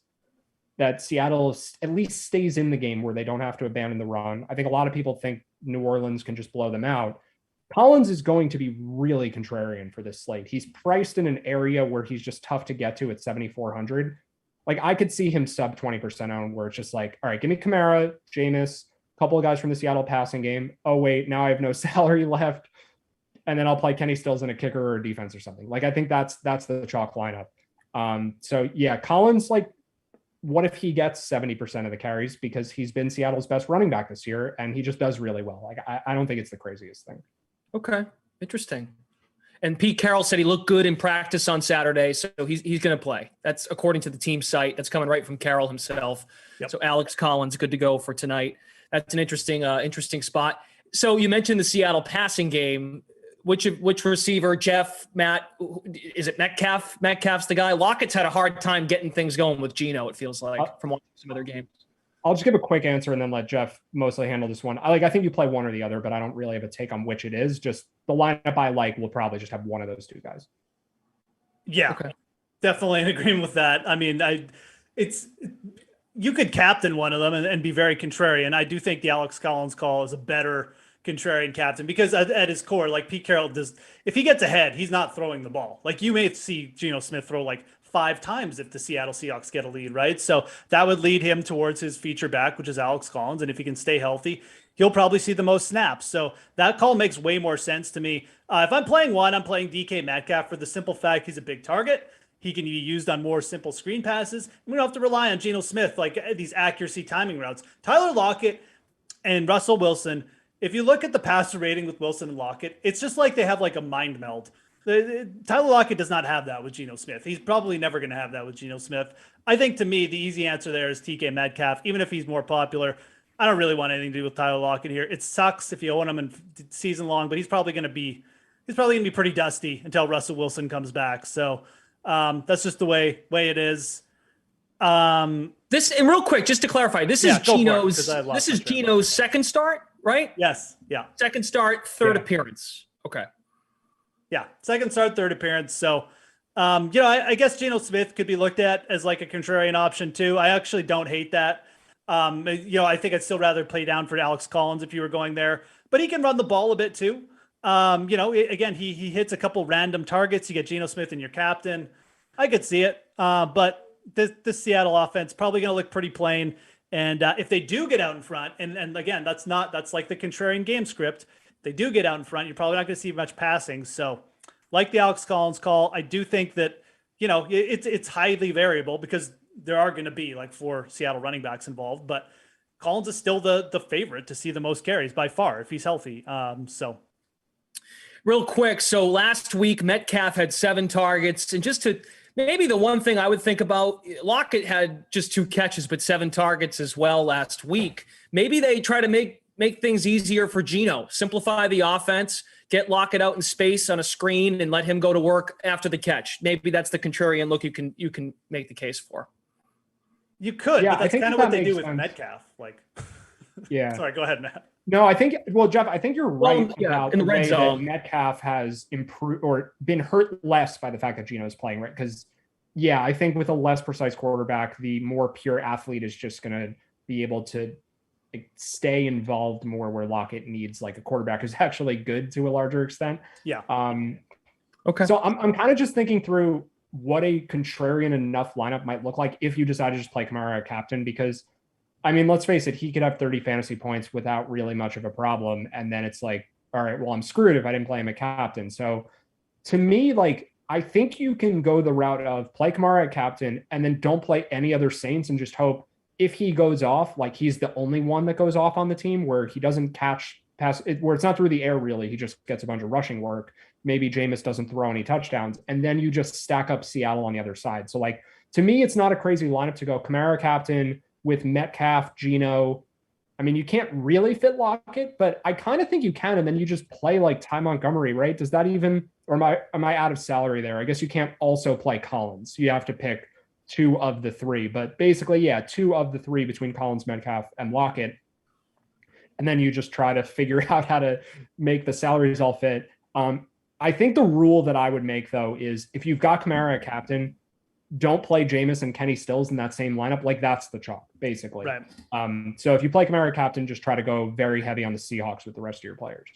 that Seattle at least stays in the game where they don't have to abandon the run. I think a lot of people think New Orleans can just blow them out. Collins is going to be really contrarian for this slate. He's priced in an area where he's just tough to get to at 7,400. Like I could see him sub 20% on where it's just like, all right, give me Kamara, Jameis, a couple of guys from the Seattle passing game. Oh wait, now I have no salary left. And then I'll play Kenny Stills in a kicker or a defense or something. Like I think that's the chalk lineup. So yeah, Collins, like what if he gets 70% of the carries because he's been Seattle's best running back this year and he just does really well. Like I don't think it's the craziest thing. Okay. Interesting. And Pete Carroll said he looked good in practice on Saturday, so he's going to play. That's according to the team site. That's coming right from Carroll himself. Yep. So Alex Collins, good to go for tonight. That's an interesting spot. So you mentioned the Seattle passing game. Which receiver, Geoff, Matt, is it Metcalf? Metcalf's the guy. Lockett's had a hard time getting things going with Geno, it feels like, from watching some other games. I'll just give a quick answer and then let Geoff mostly handle this one. I think you play one or the other, but I don't really have a take on which it is. Just the lineup I like will probably just have one of those two guys. Yeah, okay. Definitely in agreement with that. I mean, you could captain one of them and be very contrarian. I do think the Alex Collins call is a better contrarian captain because at his core, like Pete Carroll does, if he gets ahead, he's not throwing the ball. Like you may see Geno Smith throw like 5 times if the Seattle Seahawks get a lead, right? So that would lead him towards his feature back, which is Alex Collins. And if he can stay healthy, he'll probably see the most snaps. So that call makes way more sense to me. If I'm playing one, I'm playing DK Metcalf for the simple fact he's a big target. He can be used on more simple screen passes. We don't have to rely on Geno Smith, like these accuracy timing routes. Tyler Lockett and Russell Wilson, if you look at the passer rating with Wilson and Lockett, it's just like they have like a mind meld. Tyler Lockett does not have that with Geno Smith. He's probably never going to have that with Geno Smith. I think to me, the easy answer there is TK Metcalf. Even if he's more popular, I don't really want anything to do with Tyler Lockett here. It sucks if you own him in season long, but he's probably going to be pretty dusty until Russell Wilson comes back. So that's just the way it is. This, and real quick, just to clarify, this is Geno's second start, right? Yes. Yeah. Second start, third appearance. Okay. Yeah. Second start, third appearance. So, I guess Geno Smith could be looked at as like a contrarian option too. I actually don't hate that. I think I'd still rather play down for Alex Collins if you were going there, but he can run the ball a bit too. Again, he hits a couple random targets. You get Geno Smith in your captain. I could see it. But this Seattle offense probably going to look pretty plain. And if they do get out in front, and again, that's like the contrarian game script. They do get out in front, you're probably not going to see much passing. So like the Alex Collins call, I do think that, it's highly variable because there are going to be like 4 Seattle running backs involved, but Collins is still the favorite to see the most carries by far if he's healthy. Real quick. So last week, Metcalf had 7 targets, and just to maybe the one thing I would think about, Lockett had just 2 catches, but 7 targets as well last week. Maybe they try to make things easier for Geno, simplify the offense, get Lockett out in space on a screen and let him go to work after the catch. Maybe that's the contrarian look you can make the case for. You could, but that's kind of what they do with Metcalf. Like, yeah. Sorry, go ahead, Matt. No, Jeff, I think you're right about in the red zone. Metcalf has improved or been hurt less by the fact that Geno is playing, right? Because, I think with a less precise quarterback, the more pure athlete is just going to be able to stay involved more, where Lockett needs like a quarterback who's actually good to a larger extent. Yeah. Okay. So I'm kind of just thinking through what a contrarian enough lineup might look like if you decide to just play Kamara at captain, because let's face it, he could have 30 fantasy points without really much of a problem. And then it's like, all right, well, I'm screwed if I didn't play him at captain. So to me, I think you can go the route of play Kamara at captain and then don't play any other Saints and just hope if he goes off, he's the only one that goes off on the team where he doesn't catch pass, where it's not through the air really, he just gets a bunch of rushing work. Maybe Jameis doesn't throw any touchdowns, and then you just stack up Seattle on the other side. So to me, it's not a crazy lineup to go Kamara captain with Metcalf, Geno. You can't really fit Lockett, but I kind of think you can, and then you just play Ty Montgomery, right? Does that even, or am I out of salary there? I guess you can't also play Collins. You have to pick 2 of the 3, but basically, 2 of the 3 between Collins, Metcalf, and Lockett. And then you just try to figure out how to make the salaries all fit. I think the rule that I would make, though, is if you've got Kamara at captain, don't play Jameis and Kenny Stills in that same lineup. That's the chalk, basically. Right. So if you play Kamara at captain, just try to go very heavy on the Seahawks with the rest of your players.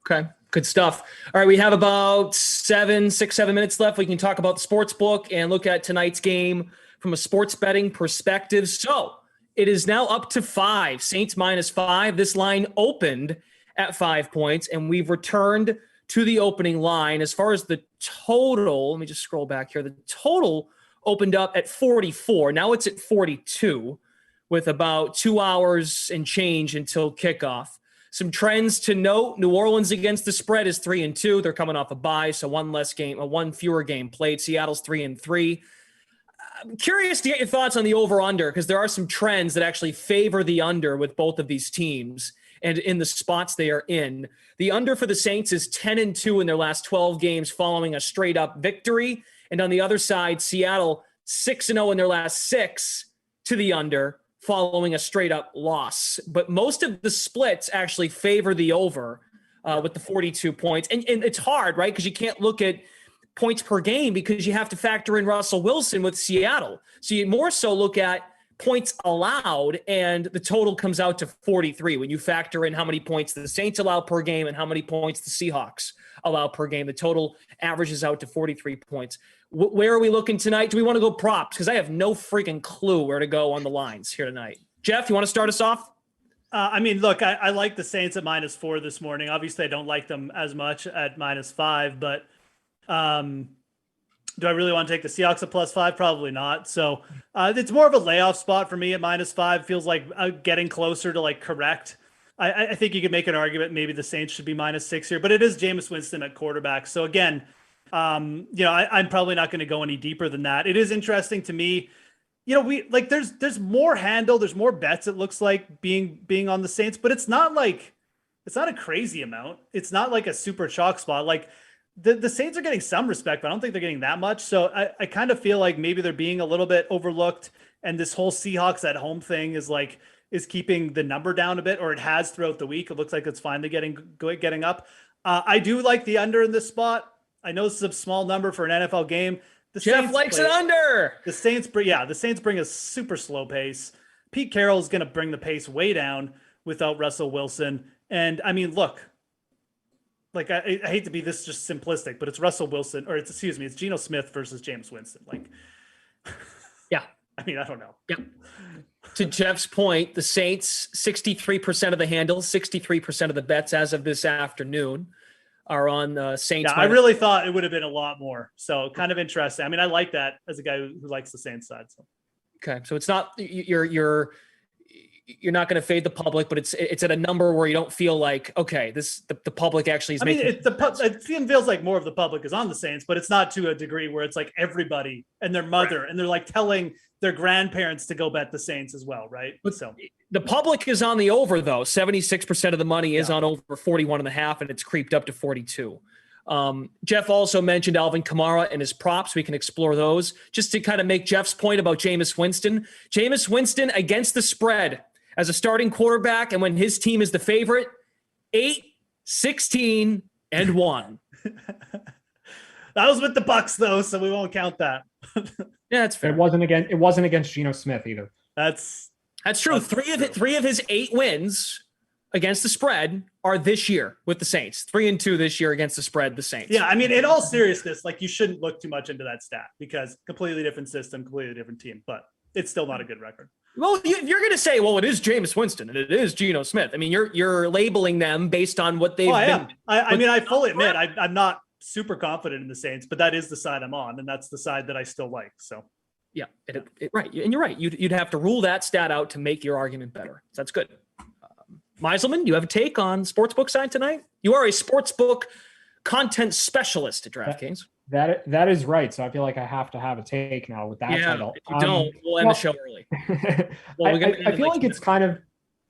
Okay, good stuff. All right, we have about 7 minutes left. We can talk about the sports book and look at tonight's game from a sports betting perspective. So it is now up to 5, Saints -5. This line opened at 5 points, and we've returned to the opening line. As far as the total, let me just scroll back here. The total opened up at 44. Now it's at 42 with about 2 hours and change until kickoff. Some trends to note: New Orleans against the spread is 3-2. They're coming off a bye, so one fewer game played. Seattle's 3-3. I'm curious to get your thoughts on the over-under, because there are some trends that actually favor the under with both of these teams and in the spots they are in. The under for the Saints is 10-2 in their last 12 games following a straight-up victory. And on the other side, Seattle 6-0 in their last 6 to the under following a straight-up loss. But most of the splits actually favor the over with the 42 points. And it's hard, right? Because you can't look at points per game because you have to factor in Russell Wilson with Seattle. So you more so look at points allowed, and the total comes out to 43 when you factor in how many points the Saints allow per game and how many points the Seahawks allow per game. The total averages out to 43 points. Where are we looking tonight? Do we want to go props? Because I have no freaking clue where to go on the lines here tonight. Jeff, you want to start us off? Look, I like the Saints at -4 this morning. Obviously, I don't like them as much at -5, but do I really want to take the Seahawks at +5? Probably not. So it's more of a layoff spot for me at -5. Feels like getting closer to correct. I think you could make an argument maybe the Saints should be -6 here, but it is Jameis Winston at quarterback. So again, I'm probably not going to go any deeper than that. It is interesting to me. There's more handle, there's more bets. It looks like being on the Saints, but it's not a crazy amount. It's not like a super chalk spot. Like the Saints are getting some respect, but I don't think they're getting that much. So I kind of feel like maybe they're being a little bit overlooked. And this whole Seahawks at home thing is keeping the number down a bit, or it has throughout the week. It looks like it's finally getting up. I do like the under in this spot. I know this is a small number for an NFL game. Geoff likes it under. The Saints bring a super slow pace. Pete Carroll is going to bring the pace way down without Russell Wilson. And I mean, look, like I hate to be this just simplistic, but it's Russell Wilson, or it's Geno Smith versus Jameis Winston. Like, yeah, I mean, I don't know. Yeah. To Geoff's point, the Saints, 63% of the handle, 63% of the bets as of this afternoon are on Saints. Yeah, I really thought it would have been a lot more. So kind of interesting. I mean, I like that as a guy who likes the Saints side. So. Okay. So it's not, you're not going to fade the public, but it's at a number where you don't feel like, okay, the public actually is making. It feels like more of the public is on the Saints, but it's not to a degree where it's like everybody and their mother, right, and they're like telling their grandparents to go bet the Saints as well. Right. But so the public is on the over though. 76% of the money is on over 41.5, and it's creeped up to 42. Geoff also mentioned Alvin Kamara and his props. We can explore those just to kind of make Geoff's point about Jameis Winston. Jameis Winston against the spread as a starting quarterback, and when his team is the favorite, 8, 16, and 1. That was with the Bucks though, so we won't count that. Yeah, that's fair. It wasn't against Geno Smith either. That's true. Three of his 8 wins against the spread are this year with the Saints. 3-2 this year against the spread, the Saints. Yeah, I mean, in all seriousness, like you shouldn't look too much into that stat because completely different system, completely different team, but it's still not a good record. Well, you're going to say, well, it is Jameis Winston and it is Geno Smith. I mean, you're labeling them based on what they've been. I fully admit I'm not super confident in the Saints, but that is the side I'm on, and that's the side that I still like. So, yeah, right, and you're right. You'd have to rule that stat out to make your argument better. So that's good. Meisleman, you have a take on sportsbook side tonight? You are a sportsbook content specialist at DraftKings. That is right. So I feel like I have to have a take now with that title. If you don't, we'll end the show early. I feel like it's kind of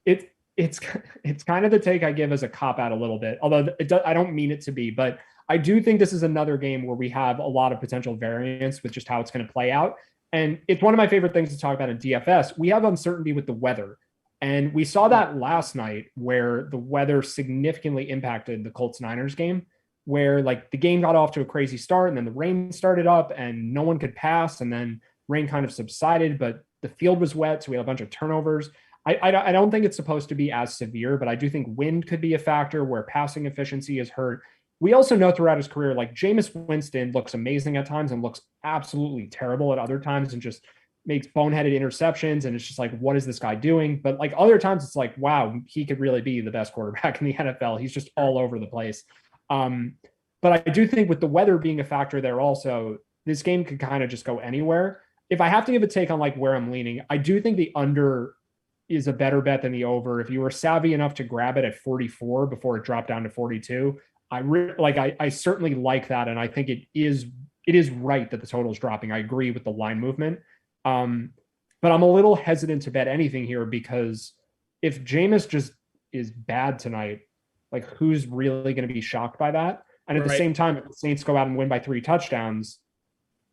it's kind of the take I give as a cop out a little bit, although I don't mean it to be, but I do think this is another game where we have a lot of potential variance with just how it's going to play out. And it's one of my favorite things to talk about in DFS. We have uncertainty with the weather. And we saw that last night where the weather significantly impacted the Colts-Niners game, where like the game got off to a crazy start and then the rain started up and no one could pass. And then rain kind of subsided, but the field was wet. So we had a bunch of turnovers. I don't think it's supposed to be as severe, but I do think wind could be a factor where passing efficiency is hurt. We also know throughout his career, like Jameis Winston looks amazing at times and looks absolutely terrible at other times and just makes boneheaded interceptions. And it's just like, what is this guy doing? But like other times it's like, wow, he could really be the best quarterback in the NFL. He's just all over the place. But I do think with the weather being a factor there also, this game could kind of just go anywhere. If I have to give a take on like where I'm leaning, I do think the under is a better bet than the over. If you were savvy enough to grab it at 44 before it dropped down to 42, I certainly like that. And I think it is right that the total is dropping. I agree with the line movement. But I'm a little hesitant to bet anything here because if Jameis just is bad tonight, like who's really going to be shocked by that? And at the same time, if the Saints go out and win by 3 touchdowns,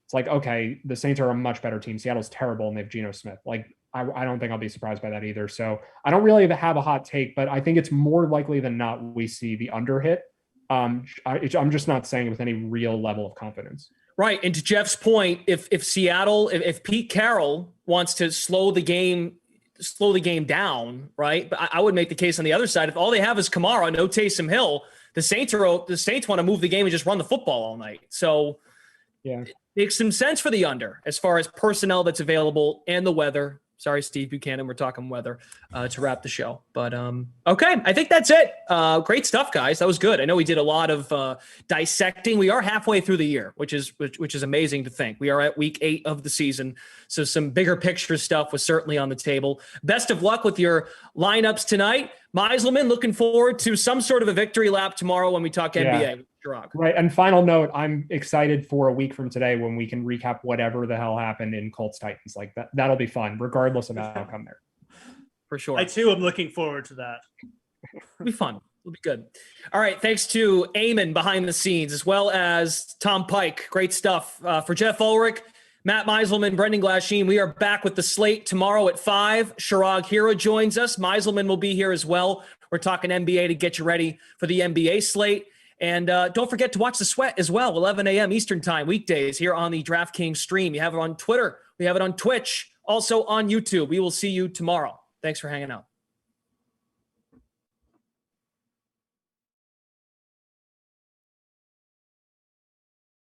it's like, okay, the Saints are a much better team. Seattle's terrible and they have Geno Smith. Like, I don't think I'll be surprised by that either. So I don't really have a hot take, but I think it's more likely than not we see the under hit. I'm just not saying it with any real level of confidence. Right. And to Geoff's point, if Pete Carroll wants to slow the game down, right? But I would make the case on the other side. If all they have is Kamara, no Taysom Hill, the Saints want to move the game and just run the football all night. So yeah, it makes some sense for the under as far as personnel that's available and the weather. Sorry, Steve Buchanan, we're talking weather to wrap the show. But okay, I think that's it. Great stuff, guys. That was good. I know we did a lot of dissecting. We are halfway through the year, which is amazing to think. We are at week 8 of the season, so some bigger picture stuff was certainly on the table. Best of luck with your lineups tonight. Meisleman, looking forward to some sort of a victory lap tomorrow when we talk NBA. Chirag. Right. And final note, I'm excited for a week from today when we can recap whatever the hell happened in Colts Titans. Like that'll be fun, regardless of outcome there. For sure. I too am looking forward to that. It'll be fun. It'll be good. All right. Thanks to Eamon behind the scenes, as well as Tom Pike. Great stuff. For Geoff Ulrich, Matt Meisleman, Brendan Glasheen, we are back with the Slate tomorrow at 5. Chirag Hero joins us. Meisleman will be here as well. We're talking NBA to get you ready for the NBA slate. And don't forget to watch The Sweat as well, 11 a.m. Eastern time, weekdays here on the DraftKings stream. You have it on Twitter. We have it on Twitch, also on YouTube. We will see you tomorrow. Thanks for hanging out.